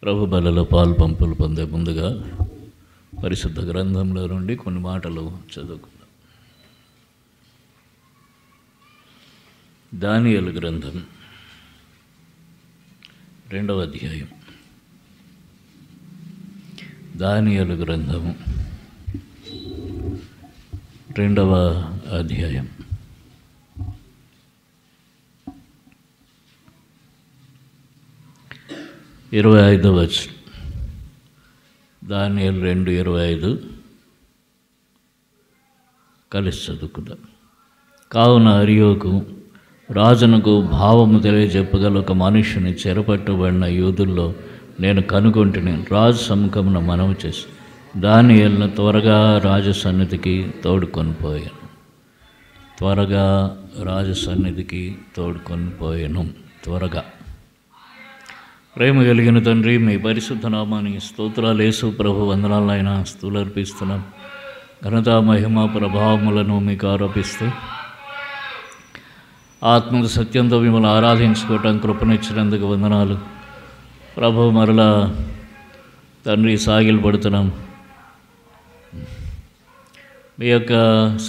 ప్రభు బలలో పాలు పంపులు పొందే ముందుగా పరిశుద్ధ గ్రంథంలో నుండి కొన్ని మాటలు చదువుకుందాం. దానియేలు గ్రంథం 2వ అధ్యాయం. దానియేలు గ్రంథము 2వ అధ్యాయం. ఇరవై 25వ వచనం. దానియేలు 2:25 కలిసి చదువుకుందాం. కావున అరియోకు రాజునకు భావము తెలియజెప్పగల ఒక మనుష్యుని చెరపట్టబడిన యూదుల్లో నేను కనుగొంటిని. రాజు సముఖమున మనవి చేసి దానియేలును త్వరగా రాజు సన్నిధికి తోడుకొనిపోయాను. త్వరగా ప్రేమ కలిగిన తండ్రి, మీ పరిశుద్ధ నామానికి స్తోత్రాలు. యేసు ప్రభు వందనాలైన స్తుతులు అర్పిస్తున్నాం. ఘనత మహిమ ప్రభావములను మీకు ఆరోపిస్తూ ఆత్మ సత్యంతో మిమ్మల్ని ఆరాధించుకోవటం కృపనిచ్చినందుకు వందనాలు ప్రభు. మరలా తండ్రి సాగిలు పడుతున్నాం. మీ యొక్క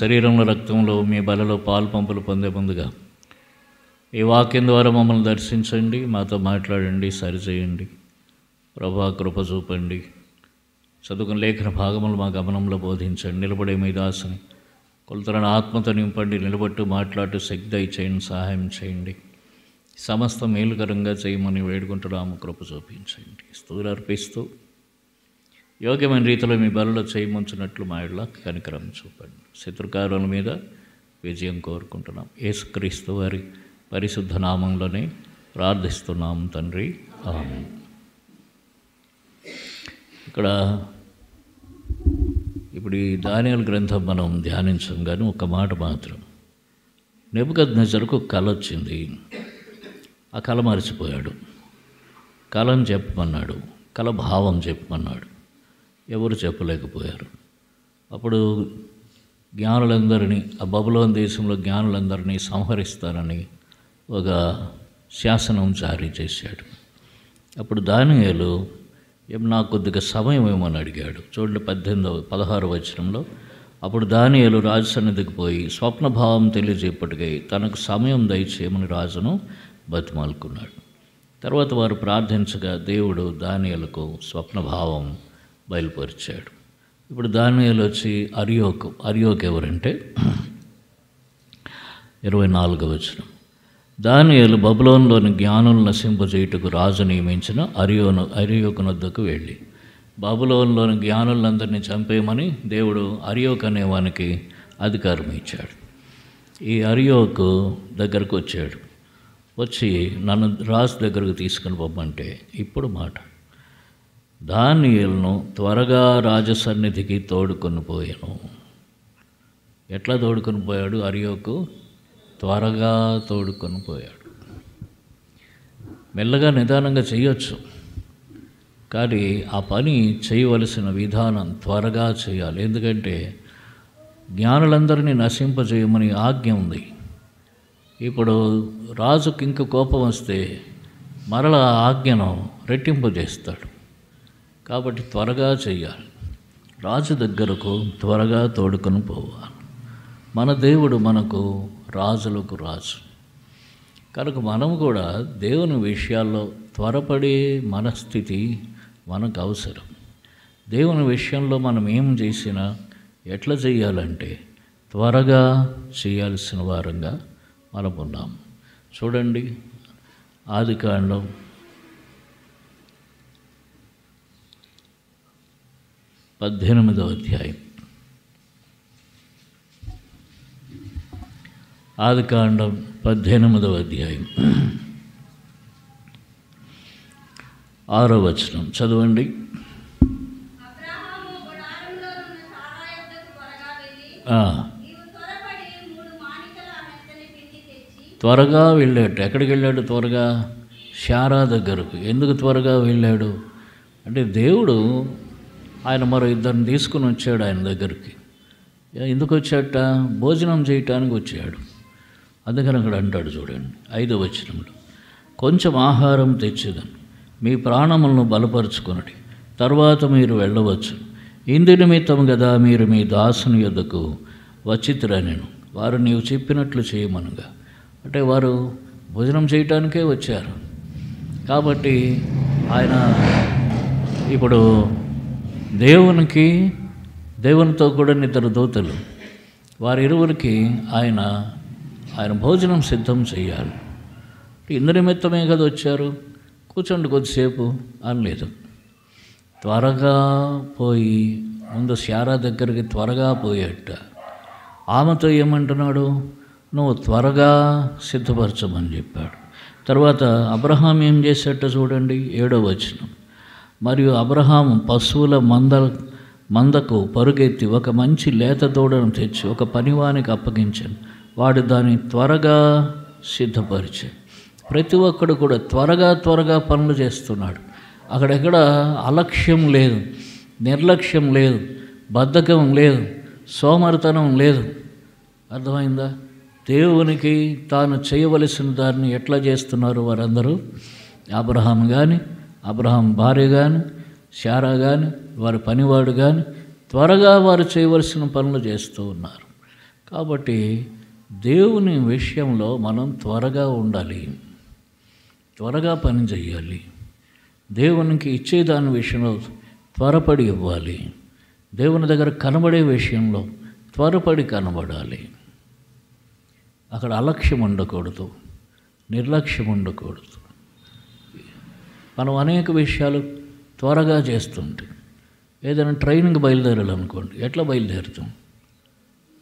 శరీరంలో రక్తంలో మీ బలలో పాలు పంపులు పొందే ముందుగా ఈ వాక్యం ద్వారా మమ్మల్ని దర్శించండి, మాతో మాట్లాడండి, సరిచేయండి ప్రభా. కృప చూపండి. చదువుకున్న లేఖన భాగములు మా గమనంలో బోధించండి. నిలబడే మీ దాసుని కొలతలను ఆత్మతో నింపండి. నిలబట్టు మాట్లాడుతూ శక్తి దయచేయండి, సహాయం చేయండి. సమస్త మేలుకరంగా చేయమని వేడుకుంటున్నాము. కృప చూపించండి. స్తుతులు అర్పిస్తూ యోగ్యమైన రీతిలో మీ బలలో చేయముంచినట్లు మా ఇళ్ళ కనికరం చూపండి. శత్రుకారుల మీద విజయం కోరుకుంటున్నాం. యేసుక్రీస్తు వారి పరిశుద్ధ నామంలోనే ప్రార్థిస్తున్నాం తండ్రి, ఆమేన్. ఇప్పుడు ఈ దానియేలు గ్రంథం మనం ధ్యానించం, కానీ ఒక మాట మాత్రం. నెబుకద్నెజరుకు కల వచ్చింది. ఆ కల మరిచిపోయాడు. కలను చెప్పమన్నాడు, కల భావం చెప్పమన్నాడు. ఎవరు చెప్పలేకపోయారు. అప్పుడు జ్ఞానులందరినీ, ఆ బబులోను దేశంలో జ్ఞానులందరినీ సంహరిస్తానని ఒక శాసనం జారీ చేశాడు. అప్పుడు దానియేలు నాకు కొద్దిగా సమయం ఏమని అడిగాడు. చూడండి 16వ వచనంలో. అప్పుడు దానియేలు రాజు సన్నిధికి పోయి స్వప్నభావం తెలియజేపటికై తనకు సమయం దయచేయమని రాజును బతిమాలుకున్నాడు. తర్వాత వారు ప్రార్థించగా దేవుడు దానియేలుకు స్వప్నభావం బయలుపరిచాడు. ఇప్పుడు దానియేలు వచ్చి అరియోకు ఎవరంటే 24వ వచనం. దానియేలు బబులోనులోని జ్ఞానులను నశింపజేయుటకు రాజు నియమించిన అరియోకు వద్దకు వెళ్ళి బబులోనులోని జ్ఞానులందరినీ చంపేయమని దేవుడు అరియోకు అనేవానికి అధికారం ఇచ్చాడు. ఈ అరియోకు దగ్గరకు వచ్చాడు. వచ్చి నన్ను రాజు దగ్గరకు తీసుకుని పోమంటే ఇప్పుడు మాట, దానియేలును త్వరగా రాజసన్నిధికి తోడుకొని పోయాను. ఎట్లా తోడుకొని పోయాడు? అరియోకు త్వరగా తోడుకొని పోయాడు. మెల్లగా నిదానంగా చేయొచ్చు, కానీ ఆ పని చేయవలసిన విధానం త్వరగా చేయాలి. ఎందుకంటే జ్ఞానులందరినీ నశింపజేయమని ఆజ్ఞ ఉంది. ఇప్పుడు రాజుకి ఇంక కోపం వస్తే మరలా ఆజ్ఞను రెట్టింపజేస్తాడు. కాబట్టి త్వరగా చేయాలి. రాజు దగ్గరకు త్వరగా తోడుకొని పోవాలి. మన దేవుడు మనకు రాజులకు రాజు కనుక మనం కూడా దేవుని విషయాల్లో త్వరపడే మనస్థితి మనకు అవసరం. దేవుని విషయంలో మనం ఏం చేసినా ఎట్లా చేయాలంటే త్వరగా చేయాల్సిన వారంగా మనం ఉన్నాం. చూడండి, ఆదికాండం 18వ అధ్యాయం. ఆదికాండం 18వ అధ్యాయం 6వ వచనం చదవండి. త్వరగా వెళ్ళాడు. ఎక్కడికి వెళ్ళాడు? త్వరగా శారా దగ్గరకు. ఎందుకు త్వరగా వెళ్ళాడు అంటే దేవుడు ఆయన మరో ఇద్దరిని తీసుకుని వచ్చాడు ఆయన దగ్గరికి. ఎందుకు వచ్చాట? భోజనం చేయటానికి వచ్చాడు. అందుకని అక్కడ అంటాడు చూడండి 5వ వచనంలో, కొంచెం ఆహారం తెచ్చేదను, మీ ప్రాణములను బలపరుచుకొనుడి, తరువాత మీరు వెళ్ళవచ్చు. ఇందు నిమిత్తం కదా మీరు మీ దాసుని యొద్దకు వచ్చితిరనెను. వారు నీవు చెప్పినట్లు చేయమనుగా. అంటే వారు భోజనం చేయటానికే వచ్చారు. కాబట్టి ఆయన ఇప్పుడు దేవునితో కూడా ఇద్దరు దూతలు, వారిరువురికి ఆయన భోజనం సిద్ధం చేయాలి. ఇందు నిమిత్తమే కదా వచ్చారు, కూర్చోండి కొద్దిసేపు అనలేదు. త్వరగా పోయి ముందు శారా దగ్గరికి త్వరగా పోయేట. ఆమెతో ఏమంటున్నాడు, నువ్వు త్వరగా సిద్ధపరచమని చెప్పాడు. తర్వాత అబ్రహాం ఏం చేసేట చూడండి, 7వ వచనం. మరియు అబ్రహాం పశువుల మందకు పరుగెత్తి ఒక మంచి లేత దూడను తెచ్చి ఒక పనివానికి అప్పగించాను. వాడు దాన్ని త్వరగా సిద్ధపరిచాడు. ప్రతి ఒక్కడు కూడా త్వరగా పనులు చేస్తున్నాడు. అక్కడెక్కడ అలక్ష్యం లేదు, నిర్లక్ష్యం లేదు, బద్ధకం లేదు, సోమరితనం లేదు. అర్థమైందా? దేవునికి తాను చేయవలసిన దాన్ని ఎట్లా చేస్తున్నారు వారందరూ? అబ్రహాం కానీ, అబ్రహాం భార్య కానీ, శారా కానీ, వారి పనివాడు కానీ త్వరగా వారు చేయవలసిన పనులు చేస్తూ ఉన్నారు. కాబట్టి దేవుని విషయంలో మనం త్వరగా ఉండాలి, త్వరగా పని చేయాలి. దేవునికి ఇచ్చేదాని విషయంలో త్వరపడి ఇవ్వాలి. దేవుని దగ్గర కనబడే విషయంలో త్వరపడి కనబడాలి. అక్కడ అలక్ష్యం ఉండకూడదు, నిర్లక్ష్యం ఉండకూడదు. మనం అనేక విషయాలు త్వరగా చేస్తుంటాం. ఏదైనా ట్రైన్కి బయలుదేరాలనుకోండి, ఎట్లా బయలుదేరుతాం?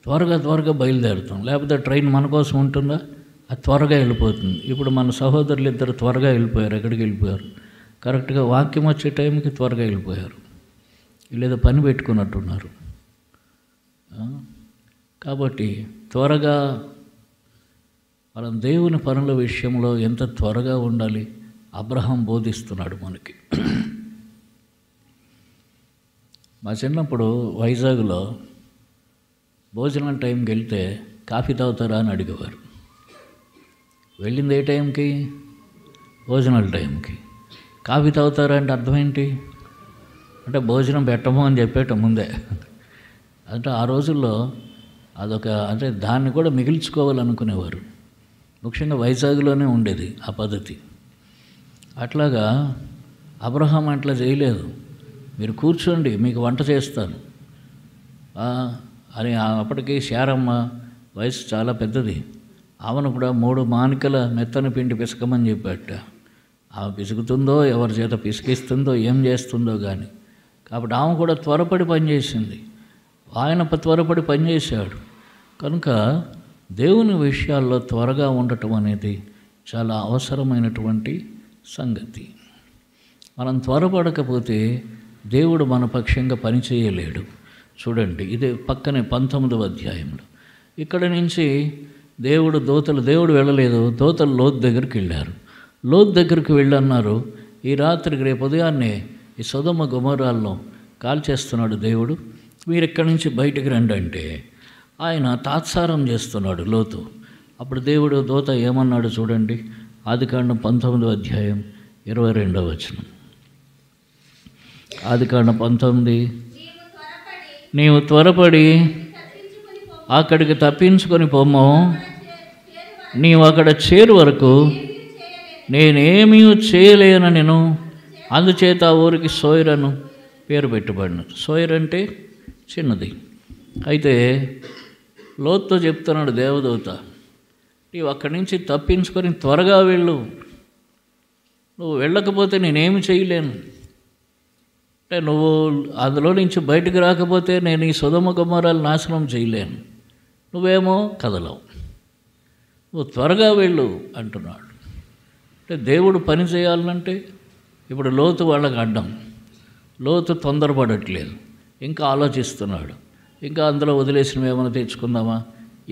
త్వరగా బయలుదేరుతాం. లేకపోతే ట్రైన్ మన కోసం ఉంటుందా? అది త్వరగా వెళ్ళిపోతుంది. ఇప్పుడు మన సహోదరులు ఇద్దరు త్వరగా వెళ్ళిపోయారు. ఎక్కడికి వెళ్ళిపోయారు? కరెక్ట్గా వాక్యం వచ్చే టైంకి త్వరగా వెళ్ళిపోయారు. లేదా పని పెట్టుకున్నట్టున్నారు. కాబట్టి త్వరగా మనం దేవుని పనుల విషయంలో ఎంత త్వరగా ఉండాలి అబ్రహాం బోధిస్తున్నాడు మనకి. మా చిన్నప్పుడు వైజాగ్లో భోజనం టైంకి వెళ్తే కాఫీ తాగుతారా అని అడిగేవారు. వెళ్ళింది ఏ టైంకి? భోజనాల టైంకి. కాఫీ తాగుతారా అంటే అర్థం ఏంటి? అంటే భోజనం పెట్టము అని చెప్పేట ముందే. అంటే ఆ రోజుల్లో అదొక, అంటే దాన్ని కూడా మిగిల్చుకోవాలనుకునేవారు. ముఖ్యంగా వైజాగ్లోనే ఉండేది ఆ పద్ధతి. అట్లాగా అబ్రహాం అట్లా చేయలేదు. మీరు కూర్చోండి, మీకు వంట చేస్తాను అని. అప్పటికి శారమ్మ వయసు చాలా పెద్దది. ఆమెను కూడా 3 మానికల మెత్తని పిండి పిసకమని చెప్పాట. ఆమె పిసుకుతుందో, ఎవరి చేత పిసికిస్తుందో, ఏం చేస్తుందో కానీ. కాబట్టి ఆమె కూడా త్వరపడి పనిచేసింది, ఆయన త్వరపడి పనిచేశాడు. కనుక దేవుని విషయాల్లో త్వరగా ఉండటం అనేది చాలా అవసరమైనటువంటి సంగతి. మనం త్వరపడకపోతే దేవుడు మన పక్షంగా పని చేయలేడు. చూడండి, ఇదే పక్కనే 19వ అధ్యాయంలో ఇక్కడ నుంచి దేవుడు వెళ్ళలేదు. దూతలు లోతు దగ్గరికి వెళ్ళారు. లోతు దగ్గరికి వెళ్ళన్నారు, ఈ రాత్రికి రేపు ఉదయాన్నే ఈ సొదొమ గొమొర్రాలను కాల్చేస్తున్నాడు దేవుడు, మీరు ఇక్కడి నుంచి బయటికి రండి అంటే ఆయన తాత్సారం చేస్తున్నాడు లోతు. అప్పుడు దేవుడు దూత ఏమన్నాడు చూడండి, ఆదికాండం 19వ అధ్యాయం 22వ వచనం. ఆదికాండం 19, నీవు త్వరపడి అక్కడికి తప్పించుకొని పొమ్ము, నీవు అక్కడ చేరు వరకు నేనేమీ చేయలేను నేను, అందుచేత ఆ ఊరికి సోయరను పేరు పెట్టబడినది. సోయర్ అంటే చిన్నది. అయితే లోతుతో చెప్తున్నాడు దేవదూత, నీవు అక్కడి నుంచి తప్పించుకొని త్వరగా వెళ్ళు, నువ్వు వెళ్ళకపోతే నేనేమి చేయలేను. అంటే నువ్వు అందులో నుంచి బయటకు రాకపోతే నేను ఈ సొదొమ గొమొర్రాలు నాశనం చేయలేను. నువ్వేమో కదలవు, నువ్వు త్వరగా వెళ్ళు అంటున్నాడు. అంటే దేవుడు పని చేయాలంటే ఇప్పుడు లోతు వాళ్ళకి అడ్డం. లోతు తొందరపడట్లేదు, ఇంకా ఆలోచిస్తున్నాడు. ఇంకా అందులో వదిలేసినవి ఏమైనా తెచ్చుకుందామా,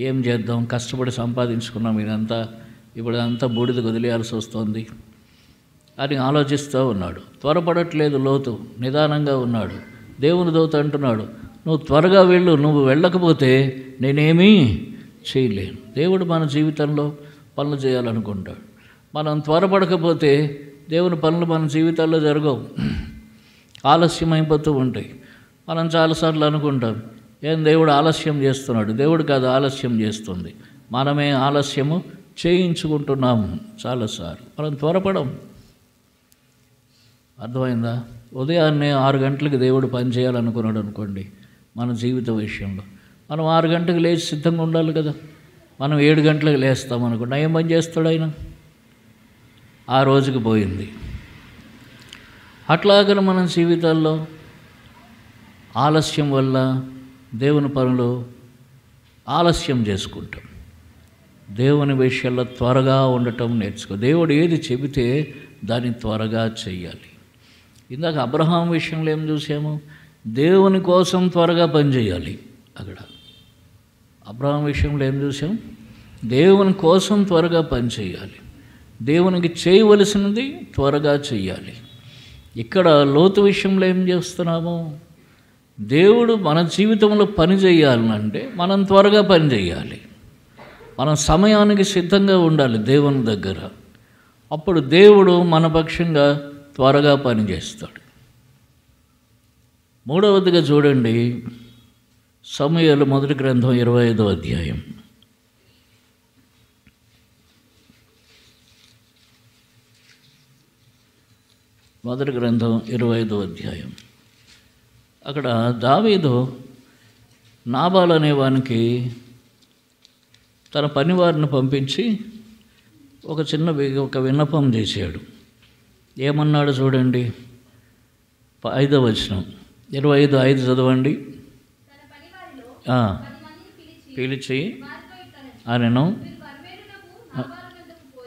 ఏం చేద్దాం, కష్టపడి సంపాదించుకున్నాం, ఇప్పుడు అంతా బూడిదకు వదిలేయాల్సి వస్తుంది అని ఆలోచిస్తూ ఉన్నాడు. త్వరపడట్లేదు లోతు, నిదానంగా ఉన్నాడు. దేవుని దూత అంటున్నాడు, నువ్వు త్వరగా వెళ్ళు, నువ్వు వెళ్ళకపోతే నేనేమీ చేయలేను. దేవుడు మన జీవితంలో పనులు చేయాలనుకుంటాడు. మనం త్వరపడకపోతే దేవుని పనులు మన జీవితాల్లో జరగవు, ఆలస్యం అయిపోతూ ఉంటాయి. మనం చాలాసార్లు అనుకుంటాం, ఏం దేవుడు ఆలస్యం చేస్తున్నాడు. దేవుడు కాదు ఆలస్యం చేస్తుంది, మనమే ఆలస్యము చేయించుకుంటున్నాము చాలాసార్లు. మనం త్వరపడం. అర్థమైందా? ఉదయాన్నే 6 గంటలకు దేవుడు పని చేయాలనుకున్నాడు అనుకోండి, మన జీవిత విషయంలో మనం 6 గంటలకు లేచి సిద్ధంగా ఉండాలి కదా. మనం 7 గంటలకు లేస్తాం అనుకోండి, ఏం పని చేస్తాడు ఆయన? ఆ రోజుకి పోయింది. అట్లాగనే మన జీవితాల్లో ఆలస్యం వల్ల దేవుని పనులు ఆలస్యం చేసుకుంటాం. దేవుని విషయాల్లో త్వరగా ఉండటం నేర్చుకో. దేవుడు ఏది చెబితే దాన్ని త్వరగా చెయ్యాలి. ఇందాక అబ్రహాం విషయంలో ఏం చూసాము? దేవుని కోసం త్వరగా పనిచేయాలి. అక్కడ అబ్రహాం విషయంలో ఏం చూసాం? దేవుని కోసం త్వరగా పనిచేయాలి, దేవునికి చేయవలసినది త్వరగా చెయ్యాలి. ఇక్కడ లోతు విషయంలో ఏం చేస్తున్నాము? దేవుడు మన జీవితంలో పని చేయాలంటే మనం త్వరగా పని చేయాలి, మనం సమయానికి సిద్ధంగా ఉండాలి దేవుని దగ్గర. అప్పుడు దేవుడు మన పక్షంగా త్వరగా పని చేస్తాడు. మూడవదిగా చూడండి, సమూయేలు మొదటి గ్రంథం 25వ అధ్యాయం. మొదటి గ్రంథం 25వ అధ్యాయం. అక్కడ దావీదు నాబాలు అనేవానికి తన పనివారిని పంపించి ఒక విన్నపం చేశాడు. ఏమన్నాడు చూడండి, 5వ వచనం, 25:5 చదవండి. పిలిచి ఆయనను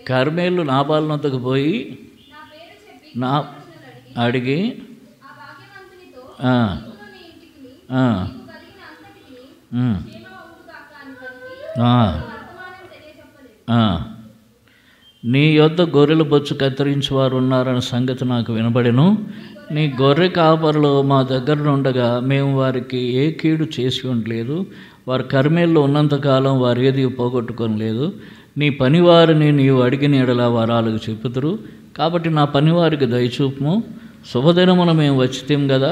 కర్మేలు నాబాలు వద్దకు పోయి అడిగి నీ యొద్ద గొర్రెల బొచ్చు కత్తిరించేవారు ఉన్నారన్న సంగతి నాకు వినబడెను. నీ గొర్రె కాపరులు మా దగ్గర ఉండగా మేము వారికి ఏ కీడు చేసి ఉండలేదు. వారు కర్మేల్లో ఉన్నంతకాలం వారు ఏది పోగొట్టుకోలేదు. నీ పనివారిని నీవు అడిగిన ఎడల వారాలకు చెప్పుదురు. కాబట్టి నా పనివారికి దయచూపుము. శుభదినమున మేము వచ్చితేం కదా,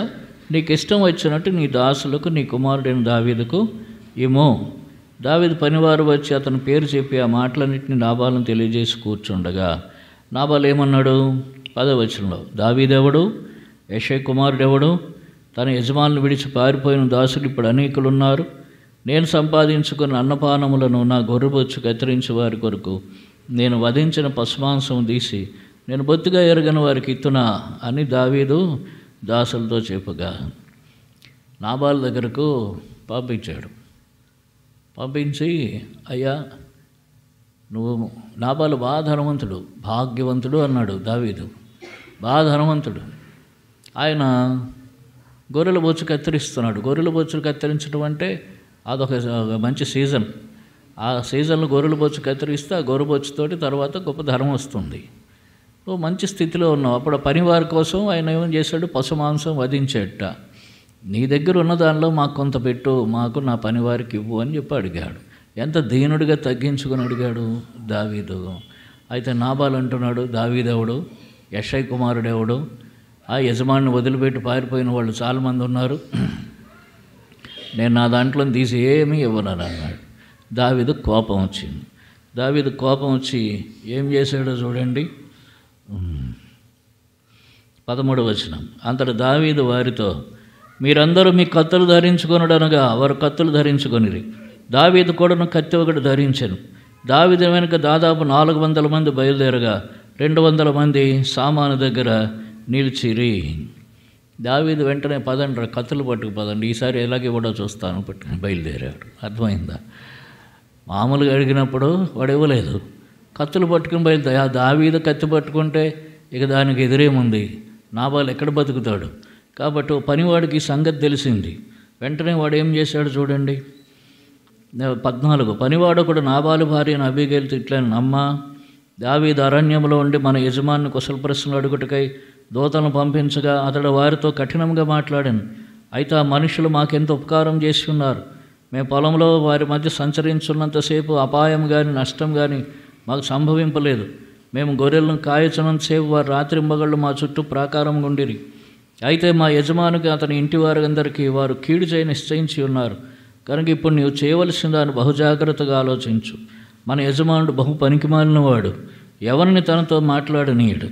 నీకు ఇష్టం వచ్చినట్టు నీ దాసులకు నీ కుమారుడైన దావీదుకు ఇమ్మో. దావీదు పనివారు వచ్చి అతని పేరు చెప్పి ఆ మాటలన్నింటినీ నాబాలును తెలియజేసి కూర్చుండగా నాబాలు ఏమన్నాడు? 10వ వచనంలో, దావీదెవడు, యెషై కుమారుడెవడు? తన యజమానులు విడిచి పారిపోయిన దాసులు ఇప్పుడు అనేకులు ఉన్నారు. నేను సంపాదించుకున్న అన్నపానములను నా గొర్రెబొచ్చు కత్తిరించే వారి కొరకు నేను వధించిన పశుమాంసం తీసి నేను బొత్తిగా ఎరగని వారికి ఇత్తునా అని దావీదు దాసులతో చెప్పగా నాబాలు దగ్గరకు పంపించాడు. పంపించి, అయ్యా నువ్వు, నాబాలు బాగా ధనవంతుడు, భాగ్యవంతుడు అన్నాడు దావీదు, బాగా ధనవంతుడు. ఆయన గొర్రెల బొచ్చు కత్తిరిస్తున్నాడు. గొర్రెల బొచ్చులు కత్తిరించడం అంటే అదొక మంచి సీజన్. ఆ సీజన్లో గొర్రెల బొచ్చు కత్తిరిస్తే ఆ గొర్రె బొచ్చుతోటి తర్వాత గొప్ప ధనం వస్తుంది. నువ్వు మంచి స్థితిలో ఉన్నావు. అప్పుడు పనివారి కోసం ఆయన ఏం చేశాడు? పశుమాంసం వధించేట. నీ దగ్గర ఉన్న దానిలో మాకు కొంత పెట్టు, మాకు నా పనివారికి ఇవ్వు అని చెప్పి అడిగాడు. ఎంత దీనుడిగా తగ్గించుకొని అడిగాడు దావీదు. అయితే నాబాలు అంటున్నాడు, దావీదెవడు, యెషై కుమారుడెవడు, ఆ యజమానిని వదిలిపెట్టి పారిపోయిన వాళ్ళు చాలామంది ఉన్నారు, నేను నా దాంట్లో తీసి ఏమీ ఇవ్వనని అన్నాడు. దావీదు కోపం వచ్చింది. దావీదు కోపం వచ్చి ఏం చేశాడో చూడండి, 13వ వచనం. అంతటి దావీదు వారితో, మీరందరూ మీ కత్తులు ధరించుకొనుడనగా వారు కత్తులు ధరించుకొనిరి. దావీదు కూడా కత్తి ఒకటి ధరించెను. దావీదు వెనుక దాదాపు 400 మంది బయలుదేరగా 200 మంది సామాను దగ్గర నిలిచిరి. దావీదు వెంటనే పదండి, కత్తులు పట్టుకు పదండి, ఈసారి ఎలాగే కూడా చూస్తాను పట్టుకుని బయలుదేరాడు. అర్థమైందా? మామూలుగా అడిగినప్పుడు వాడు ఇవ్వలేదు, కత్తులు పట్టుకుని బయలుదేరా. దావీదు కత్తి పట్టుకుంటే ఇక దానికి ఎదురేముంది, నాబాలు ఎక్కడ బతుకుతాడు? కాబట్టి పనివాడికి సంగతి తెలిసింది. వెంటనే వాడు ఏం చేశాడు చూడండి, 14. పనివాడు కూడా నాబాలు భార్యను అబీగైలుతో ఇట్లా, అమ్మా, దావీదు అరణ్యంలో ఉండి మన యజమాని కుశల ప్రశ్నలు అడుగుటకై దూతలను పంపించగా అతడు వారితో కఠినంగా మాట్లాడాను. అయితే ఆ మనుషులు మాకెంత ఉపకారం చేసి ఉన్నారు. మేము పొలంలో వారి మధ్య సంచరించున్నంతసేపు అపాయం కానీ నష్టం కానీ మాకు సంభవింపలేదు. మేము గొర్రెలను కాయచనంతసేపు వారు రాత్రింబగళ్ళు మా చుట్టూ ప్రాకారం గుండిరి. అయితే మా యజమానికి అతని ఇంటి వారందరికీ వారు కీడు చేయ నిశ్చయించి ఉన్నారు. కనుక ఇప్పుడు నీవు చేయవలసిన దాన్ని బహుజాగ్రత్తగా ఆలోచించు. మన యజమానుడు బహు పనికిమాలినవాడు, ఎవరిని తనతో మాట్లాడనీయడు.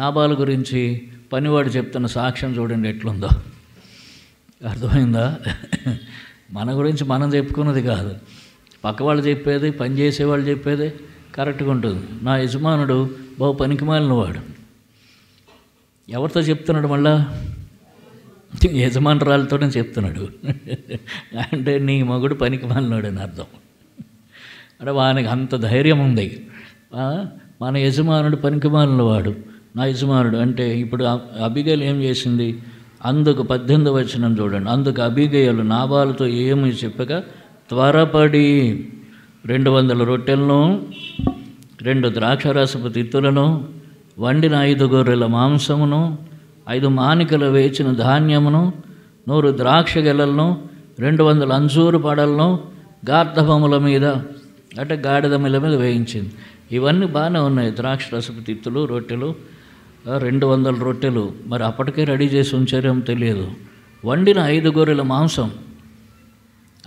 నాబాలు గురించి పనివాడు చెప్తున్న సాక్ష్యం చూడండి ఎట్లుందో. అర్థమైందా? మన గురించి మనం చెప్పుకున్నది కాదు, పక్కవాళ్ళు చెప్పేది, పని చేసేవాళ్ళు చెప్పేది కరెక్ట్గా ఉంటుంది. నా యజమానుడు బహు పనికిమాలినవాడు. ఎవరితో చెప్తున్నాడు? మళ్ళా యజమానురాలతోనే చెప్తున్నాడు. అంటే నీ మగుడు పనికిమాలినవాడు అని అర్థం. అంటే వానికి అంత ధైర్యం ఉంది. మన యజమానుడు పనికిమాలినవాడు, నా యజమానుడు అంటే. ఇప్పుడు అబిగైలు ఏం చేసింది? అందుకు 18వ వచనం చూడండి. అందుకు అబిగైలు నాబాలుతో ఏమి చెప్పక త్వరపడి 200 రొట్టెలను 2 ద్రాక్షరసపు తిత్తులను వండిన 5 గొర్రెల మాంసమును 5 మానికలు వేచిన ధాన్యమును 100 ద్రాక్ష గెలలను 200 అంజూరు పడలను గార్ధబముల మీద అంటే గాడిదముల మీద వేయించింది. ఇవన్నీ బాగానే ఉన్నాయి. ద్రాక్షరసపు తిత్తులు, రొట్టెలు, 200 రొట్టెలు. మరి అప్పటికే రెడీ చేసి ఉంచారేమో తెలియదు. వండిన 5 గొర్రెల మాంసం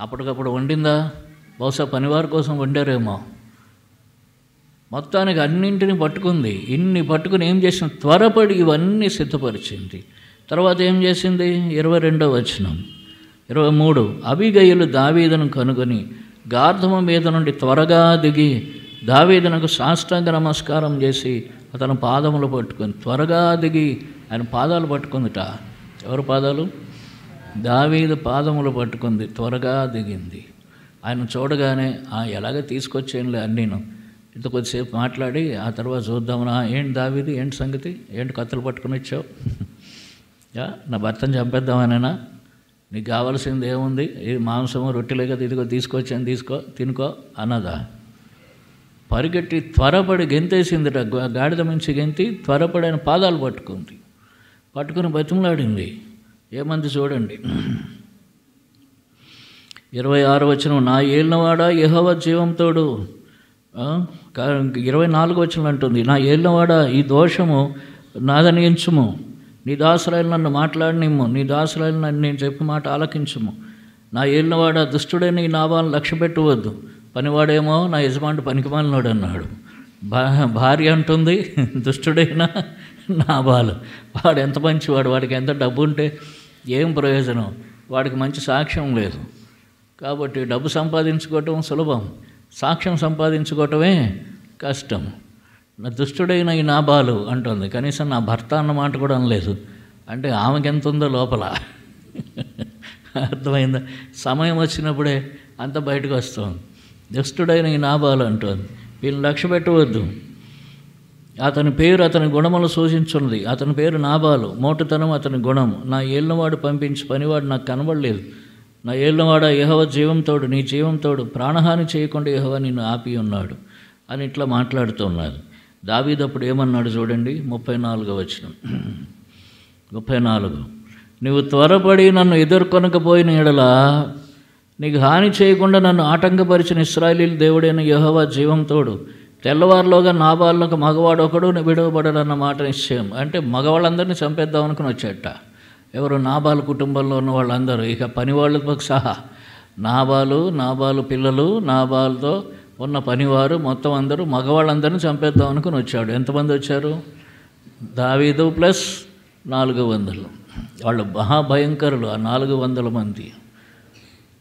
అప్పటికప్పుడు వండిందా? బహుశా పనివారి కోసం వండారేమో. మొత్తానికి అన్నింటినీ పట్టుకుంది. ఇన్ని పట్టుకుని ఏం చేసింది? త్వరపడి ఇవన్నీ సిద్ధపరిచింది. తర్వాత ఏం చేసింది? 22వ వచనం, 23. అబిగయలు దావీదును కనుగొని గార్ధము మీద నుండి త్వరగా దిగి దావీదునకు సాష్టాంగ నమస్కారం చేసి అతని పాదములు పట్టుకొని త్వరగా దిగి ఆయన పాదాలు పట్టుకుందిట. ఎవరు పాదాలు? దావీదు పాదములు పట్టుకుంది, త్వరగా దిగింది. ఆయన చూడగానే ఎలాగ తీసుకొచ్చేయంలే అన్నీను, ఇంత కొద్దిసేపు మాట్లాడి ఆ తర్వాత చూద్దామన్నా. ఏంటి దావీదు, ఏంటి సంగతి, ఏంటి కత్తులు పట్టుకుని వచ్చావు? నా భర్తను చంపేద్దామనేనా? నీకు కావాల్సింది ఏముంది? ఈ మాంసము రొట్టెలే కదా, ఇదిగో తీసుకొచ్చాను, తీసుకో తినుకో అన్నదా? పరిగెట్టి త్వరపడి గెంతేసిందిట. గాడిద మించి గెంతి త్వరపడి ఆయన పాదాలు పట్టుకుని బతిమలాడింది. ఏమంది చూడండి. 26వ వచనం, నా ఏలినవాడా యెహోవా జీవంతోడు. 24వ వచనం అంటుంది, నా ఏలినవాడా ఈ దోషము నాదని ఎంచుము, నీ దాసురాయలు నన్ను మాట్లాడనిమ్ము, నీ దాసురాయలు నన్ను నేను చెప్పి మాట ఆలకించుము. నా ఏలినవాడా దుష్టుడైన ఈ నాబాలను లక్ష్య పెట్టవద్దు. పనివాడేమో నా యజమానుడు పనికిమాలినోడు అన్నాడు. భార్య అంటుంది దుష్టుడైన నాబాలు. వాడు ఎంత మంచివాడు, వాడికి ఎంత డబ్బు ఉంటే ఏం ప్రయోజనం, వాడికి మంచి సాక్ష్యం లేదు. కాబట్టి డబ్బు సంపాదించుకోవటం సులభం, సాక్ష్యం సంపాదించుకోవటమే కష్టం. నా దుష్టుడైన ఈ నాబాలు అంటుంది. కనీసం నా భర్త అన్న మాట కూడా అనలేదు. అంటే ఆమెకి ఎంత ఉందో లోపల. అర్థమైందా? సమయం వచ్చినప్పుడే అంత బయటకు వస్తుంది. దుష్టుడైన ఈ నాబాలు అంటుంది. వీళ్ళని లక్ష్య పెట్టవద్దు. అతని పేరు అతని గుణములు సూచించున్నది. అతని పేరు నాబాలు, మోటుతనం అతని గుణము. నా ఏళ్ళవాడు పంపించి పనివాడు నాకు కనబడలేదు. నా ఏళ్ళవాడ యెహోవా జీవంతోడు, నీ జీవంతోడు, ప్రాణహాని చేయకుండా యెహోవా నిన్ను ఆపి ఉన్నాడు అని ఇట్లా మాట్లాడుతున్నారు. దావీదు అప్పుడు ఏమన్నాడు చూడండి. 34వ వచనం, 34. నువ్వు త్వరపడి నన్ను ఎదుర్కొనకపోయిన ఎడల నీకు హాని చేయకుండా నన్ను ఆటంకపరిచిన ఇశ్రాయేలీయుల దేవుడైన యెహోవా జీవంతోడు, తెల్లవారులోగా నాబాలుకు మగవాడు ఒకడు విడవబడడన్న మాట నిశ్చయం. అంటే మగవాళ్ళందరినీ చంపేద్దాం అనుకుని వచ్చేట. ఎవరు? నాబాలు కుటుంబంలో ఉన్న వాళ్ళందరూ, ఇక పనివాళ్ళతో సహా. నాబాలు పిల్లలు, నాబాలుతో ఉన్న పనివారు మొత్తం అందరూ మగవాళ్ళందరినీ చంపేద్దాం అనుకుని వచ్చాడు. ఎంతమంది వచ్చారు? దావీదు ప్లస్ 400. వాళ్ళు మహాభయంకరులు ఆ 400 మంది.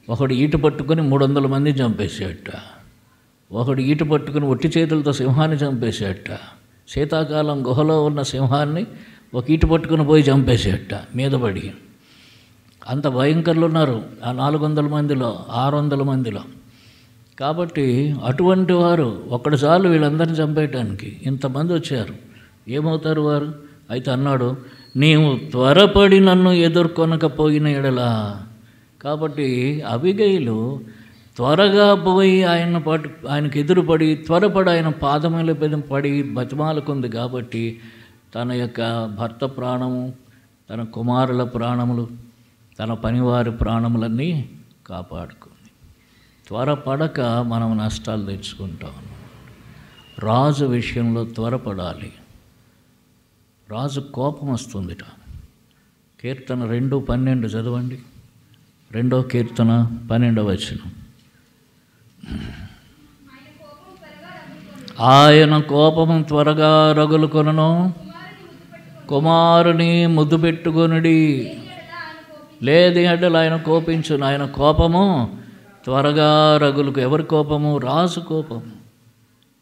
ఒకడు ఈట పట్టుకొని 300 మందిని చంపేసేట. ఒకడు ఈట పట్టుకుని ఒట్టి చేతులతో సింహాన్ని చంపేసేట. శీతాకాలం గుహలో ఉన్న సింహాన్ని ఒక ఈట పట్టుకుని పోయి చంపేసేట మీద పడి. అంత భయంకరులు ఉన్నారు ఆ 400 మందిలో, 600 మందిలో. కాబట్టి అటువంటి వారు ఒక్కడు చాలు వీళ్ళందరినీ చంపేయటానికి. ఇంతమంది వచ్చారు. ఏమవుతారు వారు? అయితే అన్నాడు, నీవు త్వరపడి నన్ను ఎదుర్కొనకపోయిన ఎడలా. కాబట్టి అబిగైలు త్వరగా పోయి ఆయనకు ఎదురుపడి త్వరపడి ఆయన పాదముల మీద పడి బతిమాలకుంది. కాబట్టి తన యొక్క భర్త ప్రాణము, తన కుమారుల ప్రాణములు, తన పనివారి ప్రాణములన్నీ కాపాడుకుంది. త్వరపడక మనం నష్టాలు తెచ్చుకుంటాం. రాజు విషయంలో త్వరపడాలి. రాజు కోపం వస్తుందిట. కీర్తన 2:12 చదవండి. 2వ కీర్తన 12వ వచనం. ఆయన కోపము త్వరగా రగులుకొనును, కుమారుని ముద్దు పెట్టుకొనుడి. లేదు ఎడల ఆయన కోపించును. ఆయన కోపము త్వరగా రగులుకు. ఎవరి కోపము? రాజు కోపము.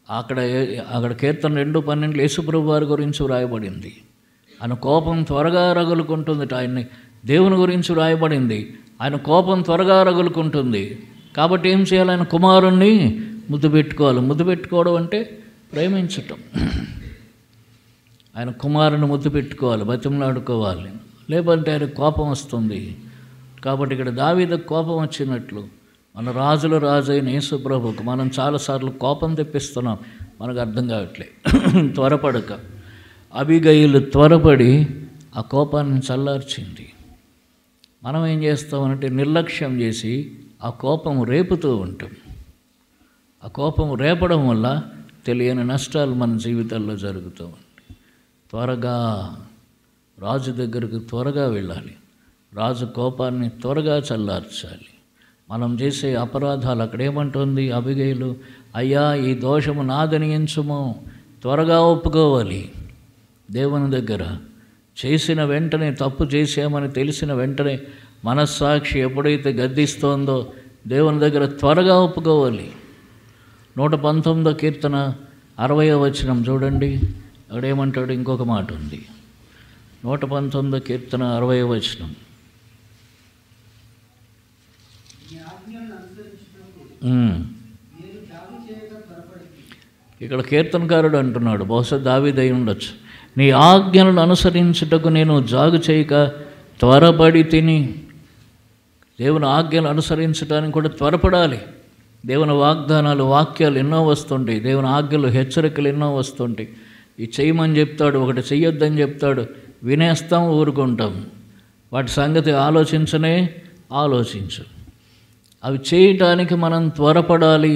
అక్కడ కీర్తన 2:12 యేసుప్రభు వారి గురించి వ్రాయబడింది. ఆయన కోపం త్వరగా రగులుకుంటుంది. ఆయన్ని దేవుని గురించి వ్రాయబడింది. ఆయన కోపం త్వరగా రగులుకుంటుంది. కాబట్టి ఏం చేయాలి? ఆయన కుమారుణ్ణి ముద్దు పెట్టుకోవాలి. ముద్దు పెట్టుకోవడం అంటే ప్రేమించటం. ఆయన కుమారుని ముద్దు పెట్టుకోవాలి, బతిమలాడుకోవాలి. లేదంటే ఆయన కోపం వస్తుంది. కాబట్టి ఇక్కడ దావీదుకు కోపం వచ్చినట్లు మన రాజుల రాజు అయిన యేసు ప్రభువుకు మనం చాలాసార్లు కోపం తెప్పిస్తున్నాం, మనకు అర్థం కావట్లేదు. త్వరపడక అబీగయీలు త్వరపడి ఆ కోపాన్ని చల్లార్చింది. మనం ఏం చేస్తామంటే నిర్లక్ష్యం చేసి ఆ కోపం రేపుతూ ఉంటాం. ఆ కోపం రేపడం వల్ల తెలియని నష్టాలు మన జీవితాల్లో జరుగుతూ ఉంటాయి. త్వరగా రాజు దగ్గరకు త్వరగా వెళ్ళాలి. రాజు కోపాన్ని త్వరగా చల్లార్చాలి. మనం చేసే అపరాధాలు అక్కడ ఏమంటుంది అబీగయీలు? అయ్యా, ఈ దోషము నాదని ఎంచుము. త్వరగా ఒప్పుకోవాలి. దేవుని దగ్గర చేసిన వెంటనే, తప్పు చేసామని తెలిసిన వెంటనే మనస్సాక్షి ఎప్పుడైతే గద్దిస్తోందో దేవుని దగ్గర త్వరగా ఒప్పుకోవాలి. 119వ కీర్తన 60వ వచనం చూడండి. అక్కడేమంటాడు? ఇంకొక మాట ఉంది. 119వ కీర్తన 60వ వచనం. ఇక్కడ కీర్తనకారుడు అంటున్నాడు, బహుశా దావీదై ఉండొచ్చు, నీ ఆజ్ఞలను అనుసరించుటకు నేను జాగు చేయక త్వరపడి తిని. దేవుని ఆజ్ఞలు అనుసరించడానికి కూడా త్వరపడాలి. దేవుని వాగ్దానాలు, వాక్యాలు ఎన్నో వస్తుంటాయి. దేవుని ఆజ్ఞలు, హెచ్చరికలు ఎన్నో వస్తుంటాయి. ఇది చేయమని చెప్తాడు, ఒకటి చెయ్యొద్దని చెప్తాడు, వినేస్తాం, ఊరుకుంటాం. వాటి సంగతి ఆలోచించు. అవి చేయటానికి మనం త్వరపడాలి.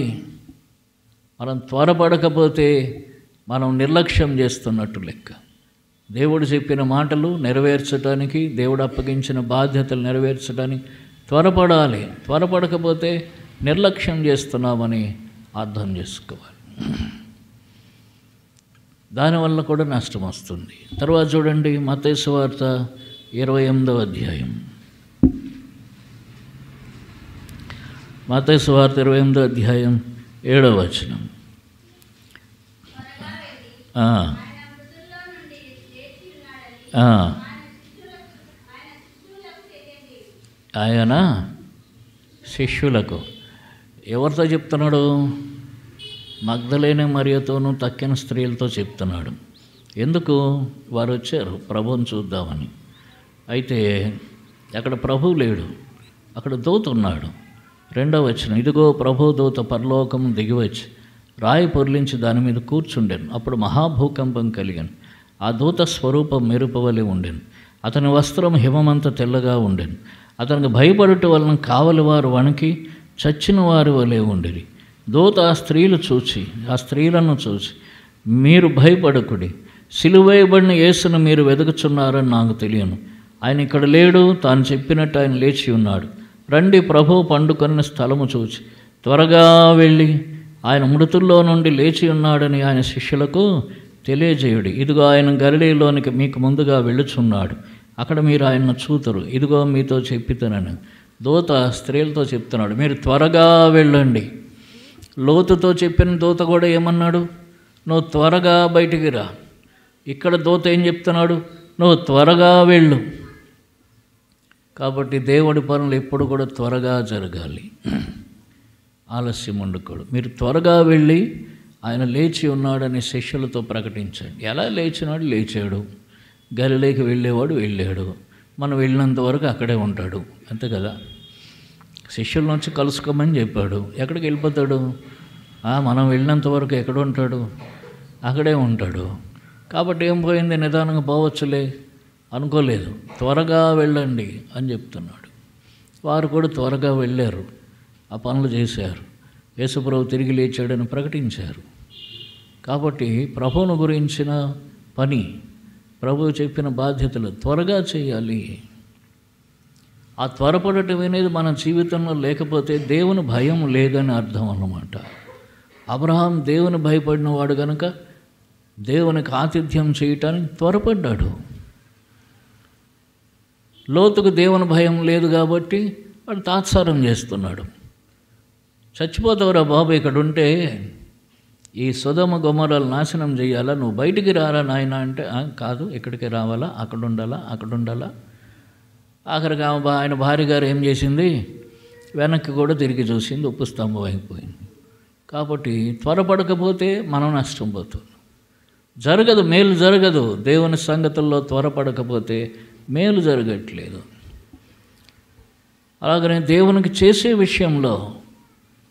మనం త్వరపడకపోతే మనం నిర్లక్ష్యం చేస్తున్నట్టు లెక్క. దేవుడు చెప్పిన మాటలు నెరవేర్చడానికి, దేవుడు అప్పగించిన బాధ్యతలు నెరవేర్చడానికి త్వరపడాలి. త్వరపడకపోతే నిర్లక్ష్యం చేస్తున్నామని అర్థం చేసుకోవాలి. దానివల్ల కూడా నష్టం వస్తుంది. తర్వాత చూడండి, మత్తయి సువార్త 28వ అధ్యాయం. మత్తయి సువార్త 28వ అధ్యాయం 7వ వచనం. ఆయన శిష్యులకు ఎవరితో చెప్తున్నాడు? మగ్దలేనే మరియతోనూ తక్కిన స్త్రీలతో చెప్తున్నాడు. ఎందుకు? వారు వచ్చారు ప్రభువుని చూద్దామని. అయితే అక్కడ ప్రభువు లేడు, అక్కడ దూత ఉన్నాడు. 2వ వచనం, ఇదిగో ప్రభు దూత పరలోకం దిగివచ్చి రాయి పొర్లించి దాని మీద కూర్చుండెను. అప్పుడు మహాభూకంపం కలిగాను. ఆ దూత స్వరూపం మెరుపవలె ఉండెను. అతని వస్త్రం హిమమంత తెల్లగా ఉండెను. అతనికి భయపడుట వలన కావలి వారు వణికి చచ్చిన వారి వలె ఉండిరి. దూత ఆ స్త్రీలను చూచి మీరు భయపడకుడి, సిలువేయబడిన యేసును మీరు వెతుకుచున్నారని నాకు తెలియను. ఆయన ఇక్కడ లేడు, తాను చెప్పినట్టు ఆయన లేచి ఉన్నాడు. రండి, ప్రభువు పండుకొన్న స్థలము చూచి త్వరగా వెళ్ళి ఆయన మృతుల్లో నుండి లేచి ఉన్నాడని ఆయన శిష్యులకు తెలియజేయుడి. ఇదిగో ఆయన గలిలయలోనికి మీకు ముందుగా వెళ్ళుచున్నాడు, అక్కడ మీరు ఆయన్ను చూతురు. ఇదిగో మీతో చెప్పితనని దూత స్త్రీలతో చెప్తున్నాడు, మీరు త్వరగా వెళ్ళండి. లోతుతో చెప్పిన దూత కూడా ఏమన్నాడు? నువ్వు త్వరగా బయటికి రా. ఇక్కడ దూత ఏం చెప్తున్నాడు? నువ్వు త్వరగా వెళ్ళు. కాబట్టి దేవుడి పనులు ఎప్పుడు కూడా త్వరగా జరగాలి, ఆలస్యం ఉండకూడదు. మీరు త్వరగా వెళ్ళి ఆయన లేచి ఉన్నాడని శిష్యులతో ప్రకటించండి. ఎలా లేచినాడు? లేచాడు. గలిలయకి వెళ్ళేవాడు వెళ్ళాడు. మనం వెళ్ళినంత వరకు అక్కడే ఉంటాడు, అంతే కదా. శిష్యుల నుంచి కలుసుకోమని చెప్పాడు, ఎక్కడికి వెళ్ళిపోతాడు? మనం వెళ్ళినంత వరకు ఎక్కడ ఉంటాడు? అక్కడే ఉంటాడు. కాబట్టి ఏం పోయింది, నిదానంగా పోవచ్చులే అనుకోలేదు. త్వరగా వెళ్ళండి అని చెప్తున్నాడు. వారు కూడా త్వరగా వెళ్ళారు, ఆ పనులు చేశారు. యేసుప్రభు తిరిగి లేచాడని ప్రకటించారు. కాబట్టి ప్రభువును గురించిన పని, ప్రభువు చెప్పిన బాధ్యతలు త్వరగా చేయాలి. ఆ త్వరపడటం అనేది మన జీవితంలో లేకపోతే దేవుని భయం లేదని అర్థం అన్నమాట. అబ్రహాం దేవుని భయపడిన వాడు కనుక దేవునికి ఆతిథ్యం చేయటానికి త్వరపడ్డాడు. లోతుకు దేవుని భయం లేదు కాబట్టి వాడు తాత్సారం చేస్తున్నాడు. చచ్చిపోతావురా బాబు, ఇక్కడ ఉంటే ఈ సొదొమ గొమొర్రాలు నాశనం చేయాలా, నువ్వు బయటికి రారా నాయన అంటే, కాదు ఇక్కడికి రావాలా, అక్కడ ఉండాలా. ఆఖరికి ఆయన భార్య గారు ఏం చేసింది, వెనక్కి కూడా తిరిగి చూసింది, ఉప్పు స్తంభం అయిపోయింది. కాబట్టి త్వరపడకపోతే మనం నష్టం పోతుంది. జరగదు, మేలు జరగదు. దేవుని సంగతుల్లో త్వరపడకపోతే మేలు జరగట్లేదు. అలాగనే దేవునికి చేసే విషయంలో,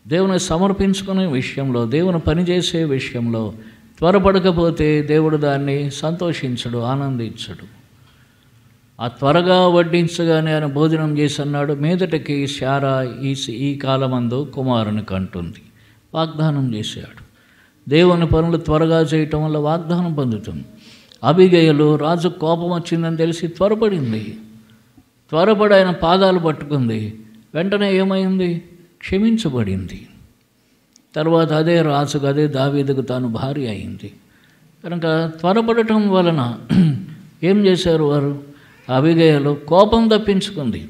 దేవుని సమర్పించుకునే విషయంలో, దేవుని పనిచేసే విషయంలో త్వరపడకపోతే దేవుడు దాన్ని సంతోషించడు, ఆనందించడు. ఆ త్వరగా వడ్డించగానే ఆయన భోజనం చేసి అన్నాడు, మీదటికి శారా ఈ కాలమందు కుమారుని కంటుంది. వాగ్దానం చేశాడు. దేవుని పనులు త్వరగా చేయటం వల్ల వాగ్దానం పొందుతుంది. అబిగయలు రాజు కోపం వచ్చిందని తెలిసి త్వరపడింది. త్వరపడి ఆయన పాదాలు పట్టుకుంది. వెంటనే ఏమైంది, క్షమించబడింది. తర్వాత అదే రాజుకు, అదే దావీదుకు తాను భార్య అయింది. కనుక త్వరపడటం వలన ఏం చేశారు వారు, అబిగయలు కోపం తప్పించుకుంది.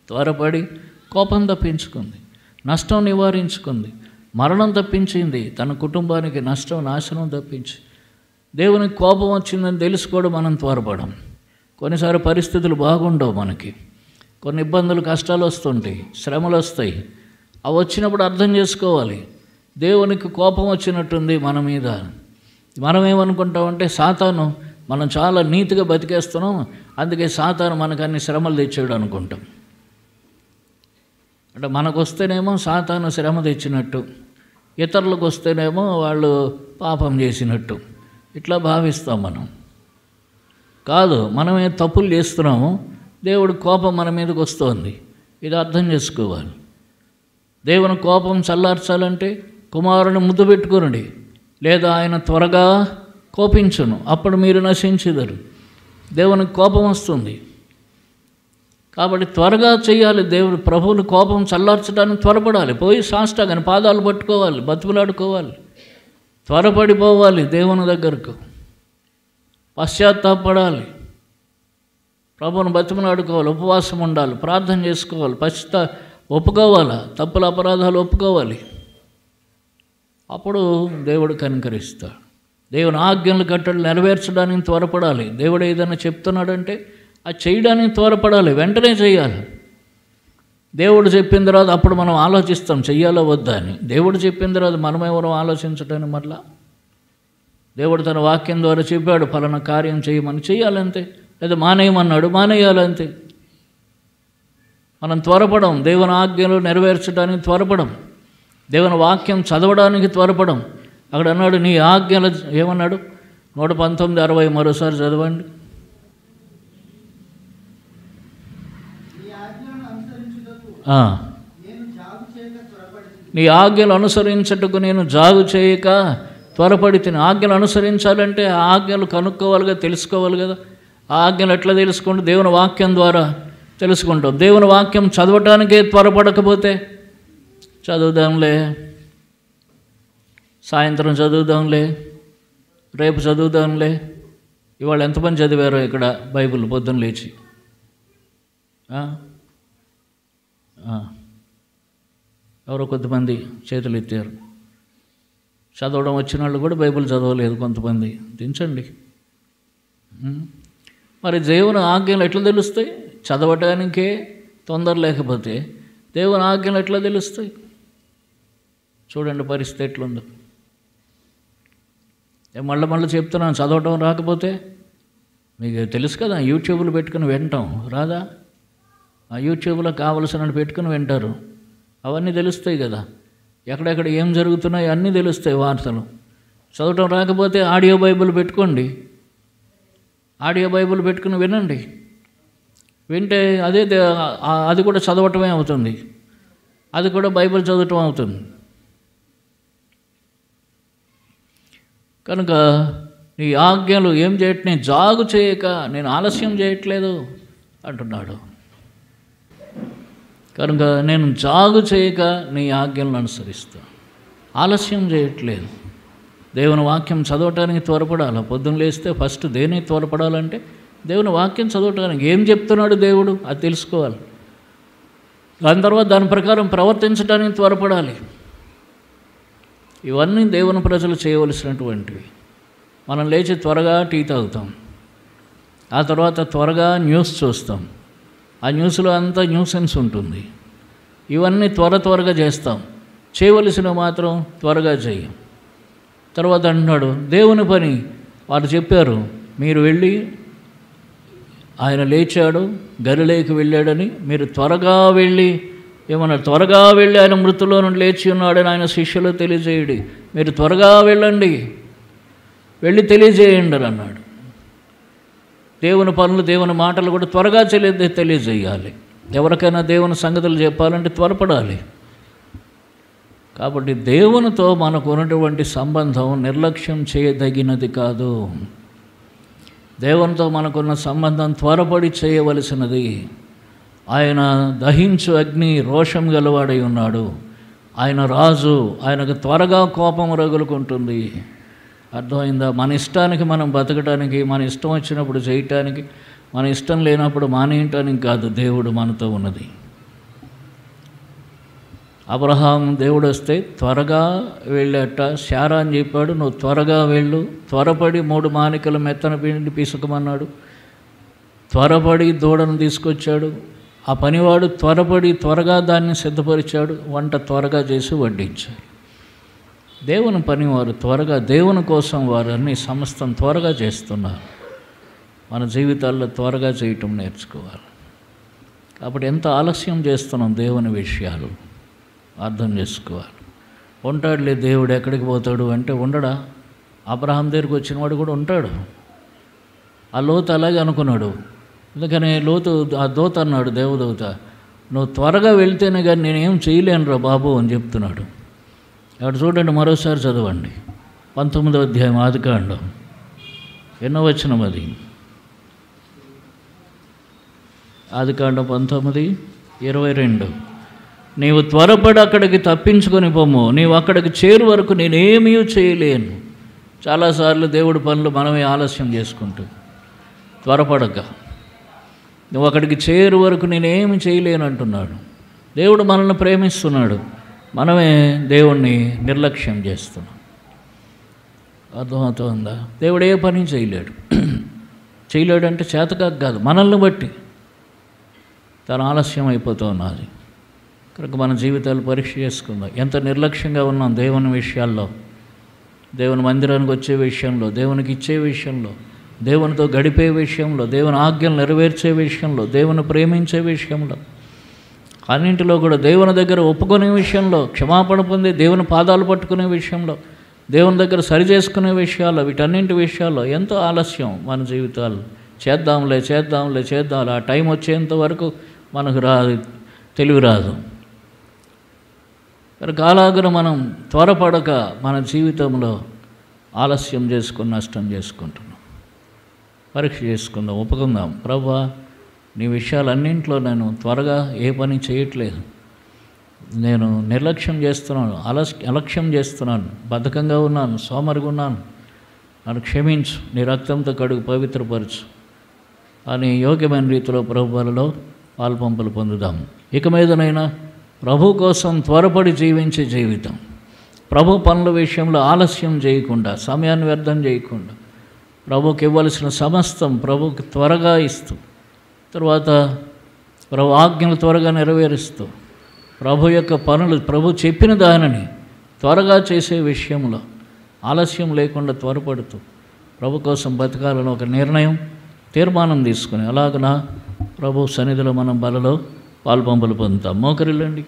త్వరపడి కోపం తప్పించుకుంది, నష్టం నివారించుకుంది, మరణం తప్పించింది, తన కుటుంబానికి నష్టం నాశనం తప్పించి. దేవునికి కోపం వచ్చిందని తెలుసుకోవడం మనం త్వరపడం. కొన్నిసార్లు పరిస్థితులు బాగుండవు, మనకి కొన్ని ఇబ్బందులు కష్టాలు వస్తుంటాయి, శ్రమలు వస్తాయి. అవి వచ్చినప్పుడు అర్థం చేసుకోవాలి, దేవునికి కోపం వచ్చినట్టుంది మన మీద. మనం ఏమనుకుంటామంటే సాతాను, మనం చాలా నీతిగా బతికేస్తున్నాం, అందుకే సాతాను మనకు అన్ని శ్రమలు తెచ్చాడు అనుకుంటాం. అంటే మనకు వస్తేనేమో సాతాను శ్రమ తెచ్చినట్టు, ఇతరులకు వస్తేనేమో వాళ్ళు పాపం చేసినట్టు ఇట్లా భావిస్తాం మనం. కాదు, మనమే తప్పులు చేస్తున్నాము, దేవుడి కోపం మన మీదకి వస్తుంది. ఇది అర్థం చేసుకోవాలి. దేవుని కోపం చల్లార్చాలంటే కుమారుని ముద్దు పెట్టుకోనండి, లేదా ఆయన త్వరగా కోపించును, అప్పుడు మీరు నశించెదరు. దేవునికి కోపం వస్తుంది కాబట్టి త్వరగా చేయాలి. దేవుడు ప్రభువుని కోపం చల్లార్చడానికి త్వరపడాలి. పోయి సాష్టాంగని పాదాలు పట్టుకోవాలి, బతుకులాడుకోవాలి, త్వరపడిపోవాలి దేవుని దగ్గరకు, పశ్చాత్తాపడాలి, ప్రభువుని బతిమలాడుకోవాలి, ఉపవాసం ఉండాలి, ప్రార్థన చేసుకోవాలి, ఒప్పుకోవాలి, తప్పుల అపరాధాలు ఒప్పుకోవాలి. అప్పుడు దేవుడు కనికరిస్తాడు. దేవుని ఆజ్ఞలు కట్టడలు నెరవేర్చడానికి త్వరపడాలి. దేవుడు ఏదైనా చెప్తున్నాడంటే అది చేయడానికి త్వరపడాలి, వెంటనే చేయాలి. దేవుడు చెప్పిన తర్వాత అప్పుడు మనం ఆలోచిస్తాం చెయ్యాలో వద్దా అని. దేవుడు చెప్పిన తర్వాత మనం ఎవరో ఆలోచించడానికి మరలా. దేవుడు తన వాక్యం ద్వారా చెప్పాడు ఫలానా కార్యం చేయమని, చేయాలంతే. లేదా మానేయమన్నాడు, మానేయాలంతే. మనం త్వరపడం, దేవుని ఆజ్ఞలు నెరవేర్చడానికి త్వరపడం, దేవుని వాక్యం చదవడానికి త్వరపడం. అక్కడ అన్నాడు నీ ఆజ్ఞలు, ఏమన్నాడు 119:60 మరోసారి చదవండి. నీ ఆజ్ఞలు అనుసరించటకు నేను జాగు చేయక త్వరపడి తిని. ఆజ్ఞలు అనుసరించాలంటే ఆ ఆజ్ఞలు కనుక్కోవాలి, తెలుసుకోవాలి కదా. ఆ ఆజ్ఞలు ఎట్లా తెలుసుకుంటూ, దేవుని వాక్యం ద్వారా తెలుసుకుంటాం. దేవుని వాక్యం చదవటానికే త్వరపడకపోతే చదువుదాంలే, సాయంత్రం చదువుదాంలే, రేపు చదువుదాంలే. ఇవాళ ఎంతమంది చదివారో ఇక్కడ బైబిల్ పొద్దున్న లేచి? ఎవరో కొద్దిమంది చేతులు ఎత్తారు. చదవడం వచ్చిన వాళ్ళు కూడా బైబిల్ చదవలేదు కొంతమంది. దించండి. మరి దేవుని ఆజ్ఞలు ఎట్లా తెలుస్తాయి? చదవటానికే తొందర లేకపోతే దేవుని ఆజ్ఞలు ఎట్లా తెలుస్తాయి? చూడండి పరిస్థితి ఎట్లుందో. మళ్ళీ చెప్తున్నాను, చదవటం రాకపోతే మీకు తెలుసు కదా, యూట్యూబ్లో పెట్టుకుని వింటాం రాదా? ఆ యూట్యూబ్లో కావలసినట్టు పెట్టుకుని వింటారు, అవన్నీ తెలుస్తాయి కదా. ఎక్కడెక్కడ ఏం జరుగుతున్నాయి అన్నీ తెలుస్తాయి వార్తలు. చదవటం రాకపోతే ఆడియో బైబిల్ పెట్టుకోండి, ఆడియో బైబిల్ పెట్టుకుని వినండి. వింటే అది కూడా చదవటమే అవుతుంది, అది కూడా బైబిల్ చదవటం అవుతుంది. కనుక నీ ఆజ్ఞలు ఏం చేయట, నేను జాగు చేయక నేను ఆలస్యం చేయట్లేదు అంటున్నాడు. కనుక నేను జాగు చేయక నీ ఆజ్ఞలను అనుసరిస్తాను, ఆలస్యం చేయట్లేదు. దేవుని వాక్యం చదవటానికి త్వరపడాలి. పొద్దున్న లేస్తే ఫస్ట్ దేనికి త్వరపడాలంటే దేవుని వాక్యం చదవటానికి. ఏం చెప్తున్నాడు దేవుడు అది తెలుసుకోవాలి. దాని తర్వాత దాని ప్రకారం ప్రవర్తించడానికి త్వరపడాలి. ఇవన్నీ దేవుని ప్రజలు చేయవలసినటువంటివి. మనం లేచి త్వరగా టీ తాగుతాం, ఆ తర్వాత త్వరగా న్యూస్ చూస్తాం, ఆ న్యూస్లో అంతా న్యూసెన్స్ ఉంటుంది. ఇవన్నీ త్వరగా చేస్తాం, చేయవలసినవి మాత్రం త్వరగా చేయం. తర్వాత అంటున్నాడు దేవుని పని వారు చెప్పారు, మీరు వెళ్ళి ఆయన లేచాడు గలిలేకి వెళ్ళాడని మీరు త్వరగా వెళ్ళి ఏమన్నారు, త్వరగా వెళ్ళి ఆయన మృతుల్లో నుండి లేచి ఉన్నాడని ఆయన శిష్యులు తెలియజేయడి, మీరు త్వరగా వెళ్ళండి, వెళ్ళి తెలియజేయండి అని అన్నాడు. దేవుని పనులు దేవుని మాటలు కూడా త్వరగా తెలియజేయాలి. ఎవరికైనా దేవుని సంగతులు చెప్పాలంటే త్వరపడాలి. కాబట్టి దేవునితో మనకు ఉన్నటువంటి సంబంధం నిర్లక్ష్యం చేయదగినది కాదు. దేవునితో మనకున్న సంబంధం త్వరపడి చేయవలసినది. ఆయన దహించు అగ్ని రోషం గలవాడై ఉన్నాడు. ఆయన రాజు, ఆయనకు త్వరగా కోపం రగులుకుంటుంది. అర్థమైందా? మన ఇష్టానికి మనం బతకడానికి, మన ఇష్టం వచ్చినప్పుడు చేయటానికి, మన ఇష్టం లేనప్పుడు మానేయటానికి కాదు దేవుడు మనతో ఉన్నది. అబ్రహాం దేవుడు వస్తే త్వరగా వెళ్ళాట. శారా అని చెప్పాడు, నువ్వు త్వరగా వెళ్ళు, త్వరపడి 3 మానికల మెత్తన పిండి పిసుకమన్నాడు. త్వరపడి దూడను తీసుకొచ్చాడు. ఆ పనివాడు త్వరగా దాన్ని సిద్ధపరిచాడు. వంట త్వరగా చేసి వడ్డించాడు. దేవుని పని వారు త్వరగా, దేవుని కోసం వారు అన్ని సమస్తం త్వరగా చేస్తున్నారు. మన జీవితాల్లో త్వరగా చేయటం నేర్చుకోవాలి. కాబట్టి ఎంత ఆలస్యం చేస్తున్నాం దేవుని విషయాలు అర్థం చేసుకోవాలి. ఉంటాడులే దేవుడు, ఎక్కడికి పోతాడు అంటే ఉండడా? అబ్రహాం దగ్గరికి వచ్చినవాడు కూడా ఉంటాడు. ఆ లోతు అలాగే అనుకున్నాడు. అందుకని లోతు ఆ దూత అన్నాడు, దేవదూత, నువ్వు త్వరగా వెళ్తేనే కానీ నేనేం చేయలేనురా బాబు అని చెప్తున్నాడు. అక్కడ చూడండి, మరోసారి చదవండి 19వ అధ్యాయం ఆదికాండం, ఎన్నో వచనం అది? ఆదికాండం 19:22. నీవు త్వరపడి అక్కడికి తప్పించుకొని పొమ్ము, నీవు అక్కడికి చేరు వరకు నేనేమీ చేయలేను. చాలాసార్లు దేవుడి పనులు మనమే ఆలస్యం చేసుకుంటూ త్వరపడక, నువ్వు అక్కడికి చేరు వరకు నేనేమి చేయలేను అంటున్నాడు. దేవుడు మనల్ని ప్రేమిస్తున్నాడు, మనమే దేవుణ్ణి నిర్లక్ష్యం చేస్తున్నాం. అర్థమవుతుందా? దేవుడు ఏ పని చేయలేడు అంటే చేతకాక కాదు, మనల్ని బట్టి తను ఆలస్యం అయిపోతున్నది. కనుక మన జీవితాలు పరీక్ష చేసుకుందాం. ఎంత నిర్లక్ష్యంగా ఉన్నాం దేవుని విషయాల్లో, దేవుని మందిరానికి వచ్చే విషయంలో, దేవునికి ఇచ్చే విషయంలో, దేవునితో గడిపే విషయంలో, దేవుని ఆజ్ఞలు నెరవేర్చే విషయంలో, దేవుని ప్రేమించే విషయంలో, అన్నింటిలో కూడా దేవుని దగ్గర ఒప్పుకునే విషయంలో, క్షమాపణ పొంది దేవుని పాదాలు పట్టుకునే విషయంలో, దేవుని దగ్గర సరి చేసుకునే విషయాల్లో, వీటన్నింటి విషయాల్లో ఎంతో ఆలస్యం మన జీవితాలు. చేద్దాంలే ఆ టైం వచ్చేంత వరకు మనకు తెలివి రాదు. కనుక అలాగన మనం త్వరపడక మన జీవితంలో ఆలస్యం చేసుకుని నష్టం చేసుకుంటున్నాం. పరీక్ష చేసుకుందాం, ఒప్పుకుందాం. ప్రభువా, నీ విషయాలన్నింటిలో నేను త్వరగా ఏ పని చేయట్లేదు, నేను నిర్లక్ష్యం చేస్తున్నాను, అలక్ష్యం చేస్తున్నాను, బద్ధకంగా ఉన్నాను, సోమరిగా ఉన్నాను, నన్ను క్షమించు, నీ రక్తంతో కడుగు పవిత్రపరచు అని యోగ్యమైన రీతిలో ప్రభువులలో పాల్పంపులు పొందుదాం. ఇక మీదనైనా ప్రభు కోసం త్వరపడి జీవించే జీవితం, ప్రభు పనుల విషయంలో ఆలస్యం చేయకుండా, సమయాన్ని వ్యర్థం చేయకుండా, ప్రభుకి ఇవ్వాల్సిన సమస్తం ప్రభుకి త్వరగా ఇస్తూ, తర్వాత ప్రభు ఆజ్ఞలు త్వరగా నెరవేరుస్తూ, ప్రభు యొక్క పనులు ప్రభు చెప్పిన దానిని త్వరగా చేసే విషయంలో ఆలస్యం లేకుండా త్వరపడుతూ ప్రభు కోసం బతకాలని ఒక తీర్మానం తీసుకుని అలాగన ప్రభు సన్నిధిలో మనం బలలో పాల్పంపులు పొందుతాం. మోకరిల్లండి.